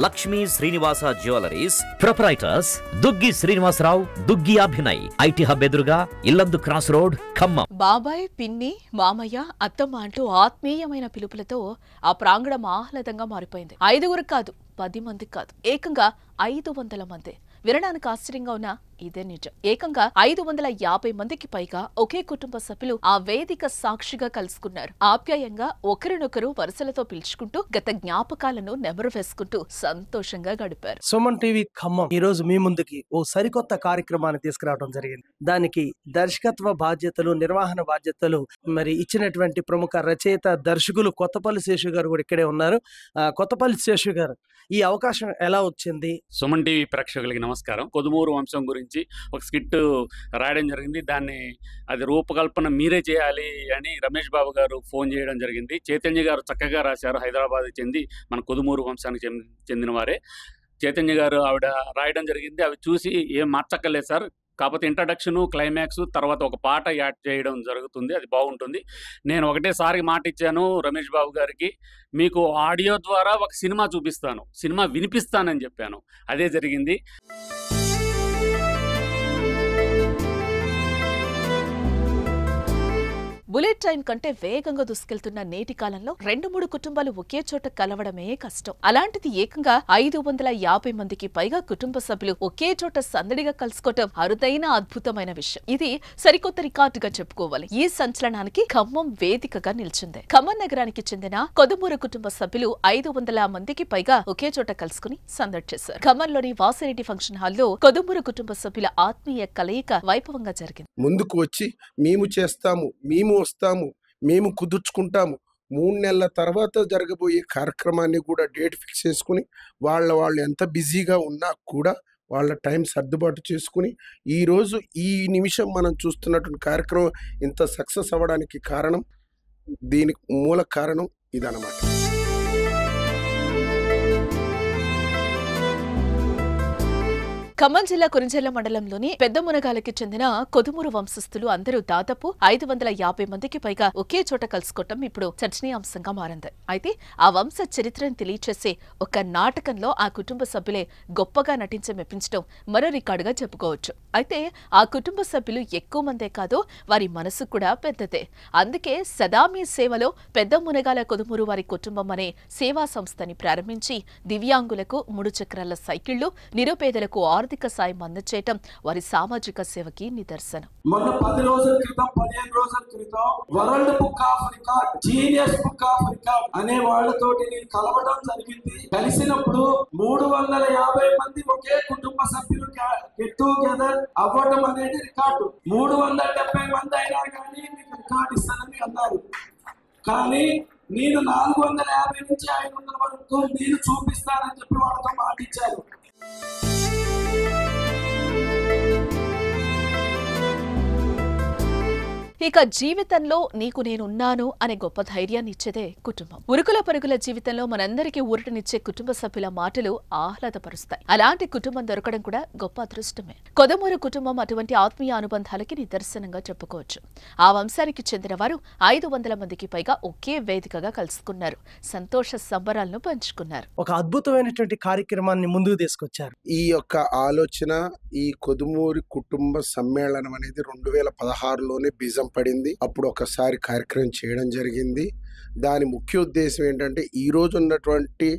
Lakshmi Srinivasa jewelleries proprietors Duggi Srinivasarao, Duggi Abhinay, IT hub ఎదురుగా Yellandu cross road, Khammam. బాబాయ్, పిన్ని, మామయ్య, అత్తమ్మ అంటూ ఆత్మీయమైన పిలుపులతో ఆ ప్రాంగణం ఆహ్లాదంగా మారిపోయింది. 5గురు కాదు, 10 మందికి కాదు, ఏకంగా 500 మంది. వినడానికి ఆశ్చర్యంగా ఉన్నా ఇదే నిజం. ఏకంగా 550 మందికి పైగా ఒకే కుటుంబ సభ్యులు ఆ వేదిక సాక్షిగా కలుసుకున్నారు. ఆప్యాయంగా ఒకరినొకరు వరుసలతో పిలుచుకుంటూ గత జ్ఞాపకాలను నెమరు వేసుకుంటూ సంతోషంగా గడిపారు. సుమన్ టీవీ ఖమ్మం ఈ రోజు మీ ముందుకి ఓ సరికొత్త కార్యక్రమాన్ని తీసుకురావడం జరిగింది. దానికి దర్శకత్వ బాధ్యతలు, నిర్వహణ బాధ్యతలు మరి ఇచ్చినటువంటి ప్రముఖ రచయిత, దర్శకులు కొత్తపల్లి శేషు గారు కూడా ఇక్కడే ఉన్నారు. కొత్తపల్లి శేషు గారు, ఈ అవకాశం ఎలా వచ్చింది? సుమన్ టీవీ ప్రేక్షకులకి నమస్కారం. కొదుమూరు వంశం గురించి ఒక స్కిట్ రాయడం జరిగింది. అది రూపకల్పన మీరే చేయాలి అని రమేష్ బాబు గారు ఫోన్ చేయడం జరిగింది. చైతన్య గారు చక్కగా రాశారు. హైదరాబాద్ చెంది మన కొదుమూరు వంశానికి చెందిన వారే. చైతన్య గారు ఆవిడ రాయడం జరిగింది. అవి చూసి ఏం మార్చక్కర్లేదు సార్, కాకపోతే ఇంట్రడక్షన్, క్లైమాక్స్, తర్వాత ఒక పాట యాడ్ చేయడం జరుగుతుంది, అది బాగుంటుంది. నేను ఒకటేసారి మాట ఇచ్చాను రమేష్ బాబు గారికి, మీకు ఆడియో ద్వారా ఒక సినిమా చూపిస్తాను, సినిమా వినిపిస్తానని చెప్పాను. అదే జరిగింది. బుల్లెట్ ట్రైన్ కంటే వేగంగా దూసుకెళ్తున్న నేటి కాలంలో 2-3 కుటుంబాలు ఒకే చోట కలవడమే కష్టం. అలాంటిది ఏకంగా 550 మందికి పైగా కుటుంబ సభ్యులు ఒకే చోట సందడిగా కలుసుకోవటం అరుదైన అద్భుతమైన విషయం. ఇది సరికొత్త రికార్డుగా చెప్పుకోవాలి. ఈ సంచలనానికి ఖమ్మం వేదికగా నిలిచింది. ఖమ్మం నగరానికి చెందిన కొదుమూరు కుటుంబ సభ్యులు 500 మందికి పైగా ఒకే చోట కలుసుకుని సందడి చేశారు. ఖమ్మంలోని వాసిరెడ్డి ఫంక్షన్ హాల్లో కొదుమూరు కుటుంబ సభ్యుల ఆత్మీయ కలయిక వైభవంగా జరిగింది. ముందుకు వచ్చి మేము చేస్తాము, మేము వస్తాము, మేము కుదుర్చుకుంటాము, 3 నెలల తర్వాత జరగబోయే కార్యక్రమాన్ని కూడా డేట్ ఫిక్స్ చేసుకుని వాళ్ళు ఎంత బిజీగా ఉన్నా కూడా వాళ్ళ టైం సర్దుబాటు చేసుకుని ఈరోజు ఈ నిమిషం మనం చూస్తున్నటువంటి కార్యక్రమం ఇంత సక్సెస్ అవ్వడానికి కారణం, దీనికి మూల కారణం ఇదన్నమాట. ఖమ్మం జిల్లా కురింజర్ల మండలంలోని పెద్ద మునగాలకి చెందిన కొదుమూరు వంశస్థులు అందరూ దాదాపు 550 మందికి పైగా ఒకే చోట కలుసుకోవటం ఇప్పుడు చర్చనీయాంశంగా మారింది. అయితే ఆ వంశ చరిత్రను తెలియచేసే ఒక నాటకంలో ఆ కుటుంబ సభ్యులే గొప్పగా నటించి మెప్పించడం మరో రికార్డుగా చెప్పుకోవచ్చు. అయితే ఆ కుటుంబ సభ్యులు ఎక్కువ మందే కాదు, వారి మనసు కూడా పెద్దదే. అందుకే సదా మీ సేవలో పెద్ద మునగాల కొదుమూరు వారి కుటుంబం అనే సేవా సంస్థని ప్రారంభించి దివ్యాంగులకు 3 చక్రాల సైకిళ్లు, నిరుపేదలకు ఆర్థిక సాయం అందచేయటం వారి సామాజిక సేవకి నిదర్శనం. మొన్న 10 రోజుల క్రితం, 15 రోజుల క్రితం world book of record, genius book of record అనే వాళ్ళతోటి నేను కలవడం జరిగింది. కలిసినప్పుడు 350 మంది ఒకే కుటుంబ సభ్యులు గెట్ టుగెదర్ అవ్వడం అనేది రికార్డు. 370 మంది అయినా కానీ మీకు రికార్డు ఇస్తానని అన్నారు. కానీ నేను 450 నుంచి 500 వరకు నేను చూపిస్తానని చెప్పి వాళ్ళతో మాటిచ్చారు. ఇక జీవితంలో నీకు నేనున్నాను అనే గొప్ప ధైర్యాన్ని ఇచ్చేదే కుటుంబం. ఉరుకుల పరుగుల జీవితంలో మనందరికీ ఊరటనిచ్చే కుటుంబ సభ్యుల మాటలు ఆహ్లాదపరుస్తాయి. అలాంటి కుటుంబం దొరకడం కూడా గొప్ప అదృష్టమే. కొదుమూరు కుటుంబం అటువంటి ఆత్మీయ అనుబంధాలకి నిదర్శనంగా చెప్పుకోవచ్చు. ఆ వంశానికి చెందిన వారు 500 మందికి పైగా ఒకే వేదికగా కలుసుకున్నారు, సంతోష సంబరాలను పంచుకున్నారు. ఒక అద్భుతమైనటువంటి కార్యక్రమాన్ని ముందుకు తీసుకొచ్చారు. ఈ యొక్క ఆలోచన, ఈ కొదుమూరి కుటుంబ సమ్మేళనం అనేది 2016లోనే బీజం పడింది. అప్పుడు ఒకసారి కార్యక్రమం చేయడం జరిగింది. దాని ముఖ్య ఉద్దేశం ఏంటంటే, ఈ రోజు ఉన్నటువంటి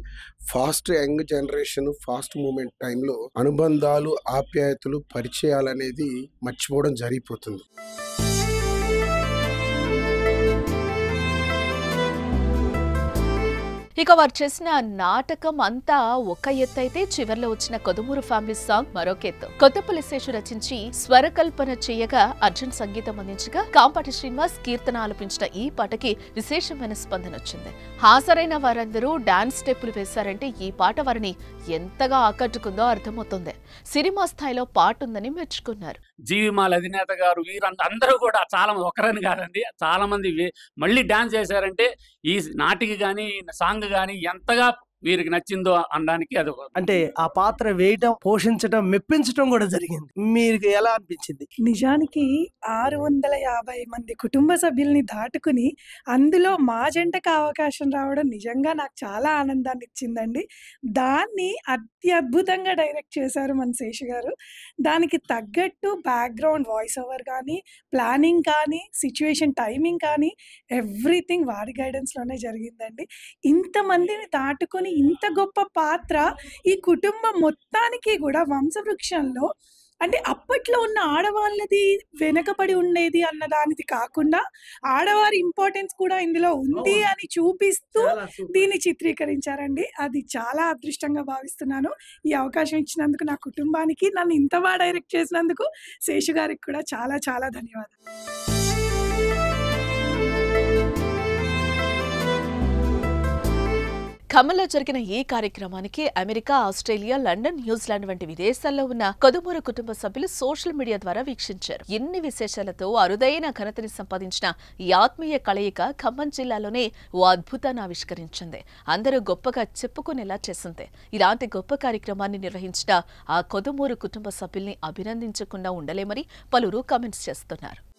fast young generation, fast moment టైంలో అనుబంధాలు, ఆప్యాయతలు, పరిచయాలు అనేది మర్చిపోవడం జరిగిపోతుంది. ఇక వారు చేసిన నాటకం అంతా ఒక ఎత్తు అయితే, చివర్లో వచ్చిన కొదుమూరు ఫ్యామిలీ సాంగ్ మరొక ఎత్తు. కొత్తపల్లి శేషు రచించి స్వరకల్పన చేయగా అర్జున్ సంగీతం అందించగా కాంపాటి శ్రీనివాస్ కీర్తన ఆలపించిన ఈ పాటకి విశేషమైన స్పందన వచ్చింది. హాజరైన వారందరూ డాన్స్ స్టెప్పులు వేశారంటే ఈ పాట వారిని ఎంతగా ఆకట్టుకుందో అర్థమవుతుంది. సినిమా స్థాయిలో పాట ఉందని మెచ్చుకున్నారు. జీవిమాల అధినేత గారు, వీరందరూ కూడా చాలా, ఒకరని కాదండి, చాలా మంది మళ్ళీ డాన్స్ చేశారంటే ఈ నాటికి కానీ సాంగ్ కానీ ఎంతగా వీరికి నచ్చిందో అనడానికి అది అంటే ఆ పాత్ర వేయటం, పోషించడం, మెప్పించడం కూడా జరిగింది. మీకు ఎలా అనిపించింది? నిజానికి 650 మంది కుటుంబ సభ్యుల్ని దాటుకుని అందులో మా జంటకు అవకాశం రావడం నిజంగా నాకు చాలా ఆనందాన్ని ఇచ్చిందండి. దాన్ని అత్యద్భుతంగా డైరెక్ట్ చేశారు మన శేషు గారు. దానికి తగ్గట్టు బ్యాక్గ్రౌండ్ వాయిస్ ఓవర్ కానీ, ప్లానింగ్ కానీ, సిచ్యువేషన్ టైమింగ్ కానీ ఎవ్రీథింగ్ వారి గైడెన్స్లోనే జరిగిందండి. ఇంతమందిని దాటుకొని ఇంత గొప్ప పాత్ర ఈ కుటుంబం మొత్తానికి కూడా వంశవృక్షంలో అంటే అప్పట్లో ఉన్న ఆడవాళ్ళది వెనకబడి ఉండేది అన్న దానిది కాకుండా ఆడవారి ఇంపార్టెన్స్ కూడా ఇందులో ఉంది అని చూపిస్తూ దీన్ని చిత్రీకరించారండి. అది చాలా అదృష్టంగా భావిస్తున్నాను. ఈ అవకాశం ఇచ్చినందుకు నా కుటుంబానికి, నన్ను ఇంత బాగా డైరెక్ట్ చేసినందుకు శేషు గారికి కూడా చాలా చాలా ధన్యవాదాలు. ఖమ్మంలో జరిగిన ఈ కార్యక్రమానికి అమెరికా, ఆస్ట్రేలియా, లండన్, న్యూజిలాండ్ వంటి విదేశాల్లో ఉన్న కొదుమూరు కుటుంబ సభ్యులు సోషల్ మీడియా ద్వారా వీక్షించారు. ఇన్ని విశేషాలతో అరుదైన ఘనతని సంపాదించిన ఈ ఆత్మీయ కలయిక ఖమ్మం జిల్లాలోనే ఓ అద్భుతాన్ని ఆవిష్కరించింది. అందరూ గొప్పగా చెప్పుకునేలా చేసింది. ఇలాంటి గొప్ప కార్యక్రమాన్ని నిర్వహించిన ఆ కొదుమూరు కుటుంబ సభ్యుల్ని అభినందించకుండా ఉండలేమని పలువురు కామెంట్స్ చేస్తున్నారు.